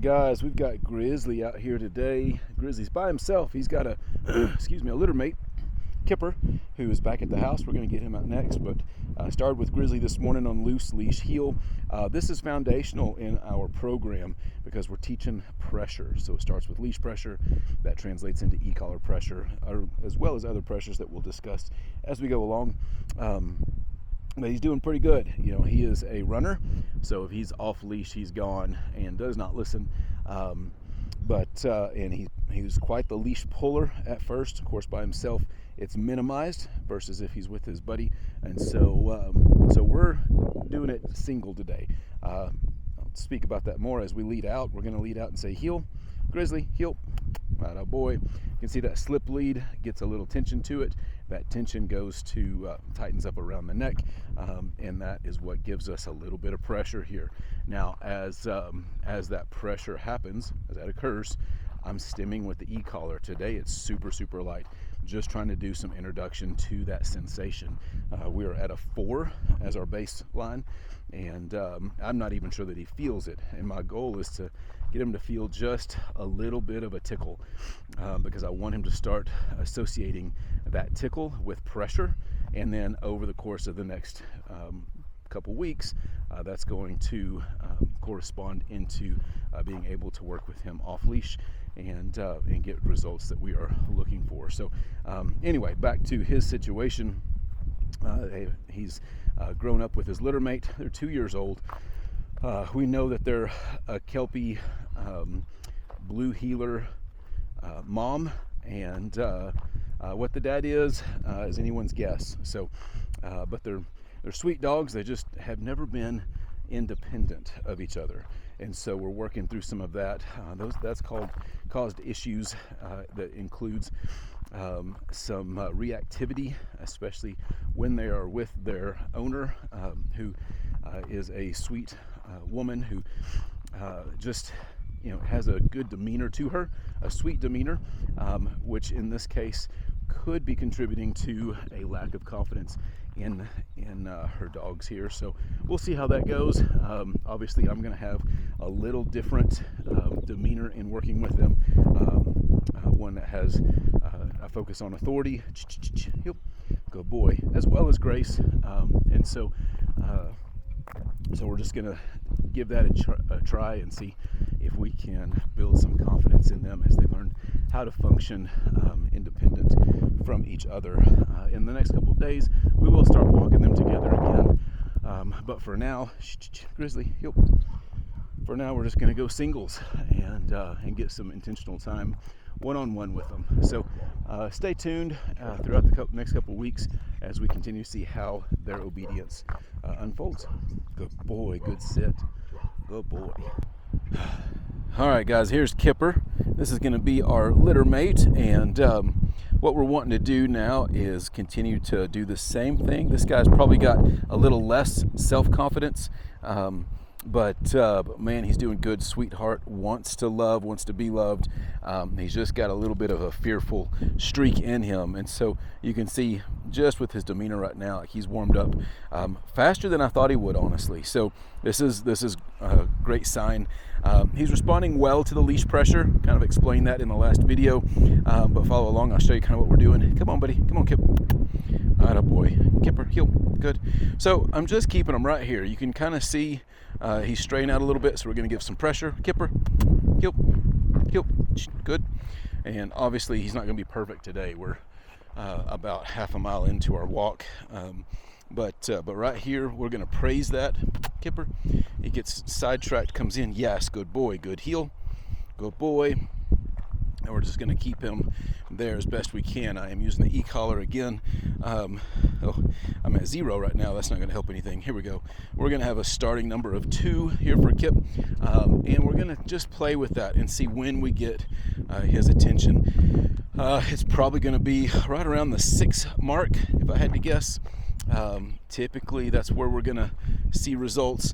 guys, we've got Grizzly out here today. Grizzly's by himself. He's got a a litter mate, Kipper, who is back at the house. We're going to get him out next, but I started with Grizzly this morning on loose leash heel. This is foundational in our program because we're teaching pressure. So it starts with leash pressure, that translates into e-collar pressure, as well as other pressures that we'll discuss as we go along. But he's doing pretty good. You know, he is a runner, so if he's off leash, he's gone and does not listen. And he was quite the leash puller at first. Of course, by himself, it's minimized versus if he's with his buddy. And so we're doing it single today. I'll speak about that more as we lead out. We're going to lead out and say heel, Grizzly, heel. Right, oh boy. You can see that slip lead gets a little tension to it. That tension goes to tightens up around the neck, and that is what gives us a little bit of pressure here. Now, as that pressure happens, as that occurs, I'm stimming with the e-collar. Today it's super light, just trying to do some introduction to that sensation. We are at a 4 as our baseline, and I'm not even sure that he feels it. And my goal is to get him to feel just a little bit of a tickle, because I want him to start associating that tickle with pressure, and then over the course of the next couple weeks, that's going to correspond into being able to work with him off leash and get results that we are looking for. So anyway, back to his situation. He's grown up with his litter mate. They're 2 years old. We know that they're a Kelpie blue heeler mom, and what the dad is anyone's guess. So, but they're sweet dogs. They just have never been independent of each other, and so we're working through some of that. That's caused issues that includes some reactivity, especially when they are with their owner, who is a sweet woman who just has a good demeanor to her, a sweet demeanor, which in this case could be contributing to a lack of confidence in her dogs here. So we'll see how that goes. Obviously, I'm going to have a little different demeanor in working with them, one that has a focus on authority, good boy, as well as grace, and so we're just going to give that a try and see if we can build some confidence in them as they learn how to function independent from each other. In the next couple of days, we will start walking them together again. But for now, Grizzly, for now we're just going to go singles and get some intentional time one-on-one with them. So stay tuned throughout the next couple of weeks as we continue to see how their obedience unfolds. Good boy, good sit, good boy. All right, guys, here's Kipper. This is going to be our litter mate, and what we're wanting to do now is continue to do the same thing. This guy's probably got a little less self-confidence, but man, he's doing good. Sweetheart, wants to love, wants to be loved. He's just got a little bit of a fearful streak in him, and so you can see just with his demeanor right now, like he's warmed up faster than I thought he would, honestly. So this is a great sign. He's responding well to the leash pressure. Kind of explained that in the last video, but follow along. I'll show you kind of what we're doing. Come on, buddy. Come on, Kip. Atta boy. Kipper, heel. Good. So I'm just keeping him right here. You can kind of see he's straying out a little bit, so we're going to give some pressure. Kipper, heel, heel. Good. And obviously he's not going to be perfect today. We're about half a mile into our walk. But right here, we're going to praise that. Kipper, he gets sidetracked, comes in. Yes, good boy, good heel, good boy. And we're just going to keep him there as best we can. I am using the e-collar again. I'm at 0 right now. That's not going to help anything. Here we go. We're going to have a starting number of 2 here for Kip. And we're going to just play with that and see when we get his attention. It's probably going to be right around the 6 mark, if I had to guess. Typically that's where we're going to see results,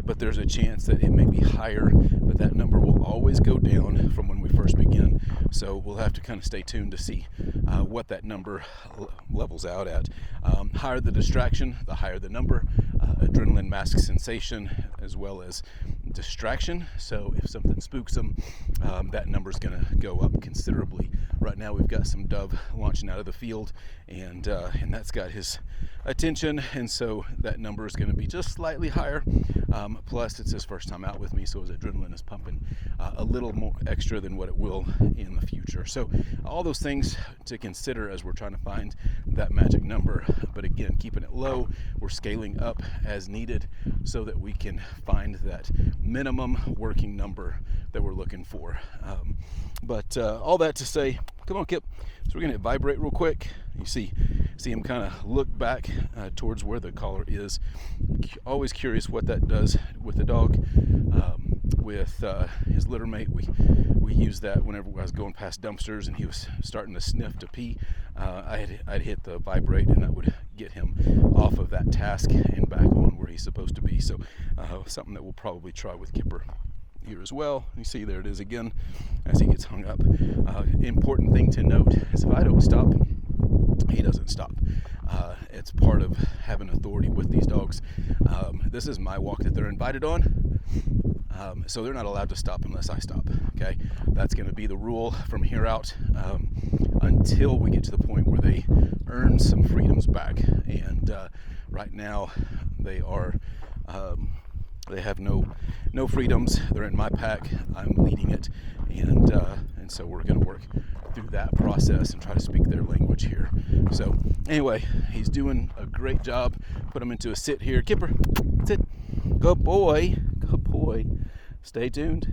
but there's a chance that it may be higher, but that number will always go down from when we first begin. So we'll have to kind of stay tuned to see what that number levels out at. Higher the distraction, the higher the number. Adrenaline mask sensation, as well as distraction. So if something spooks them, that number is going to go up considerably. Right now we've got some dove launching out of the field, and that's got his attention, and so that number is going to be just slightly higher. Plus it's his first time out with me, so his adrenaline is pumping a little more extra than what it will in the future. So all those things to consider as we're trying to find that magic number, but again, keeping it low. We're scaling up as needed so that we can find that minimum working number that we're looking for. But all that to say, come on, Kip. So we're going to vibrate real quick. You see him kind of look back towards where the collar is. Always curious what that does with the dog. With his litter mate, we used that whenever I was going past dumpsters and he was starting to sniff to pee. I'd hit the vibrate, and that would get him off of that task and back on where he's supposed to be. So something that we'll probably try with Kipper here as well. You see, there it is again as he gets hung up. Important thing to note is if I don't stop, he doesn't stop. It's part of having authority with these dogs. This is my walk that they're invited on, so they're not allowed to stop unless I stop. Okay, that's going to be the rule from here out until we get to the point where they earn some freedoms back. And right now they are they have no freedoms. They're in my pack. I'm leading it, and so we're going to work through that process and try to speak their language here. So anyway, he's doing a great job. Put him into a sit here. Kipper, sit. Good boy. Good boy. Stay tuned.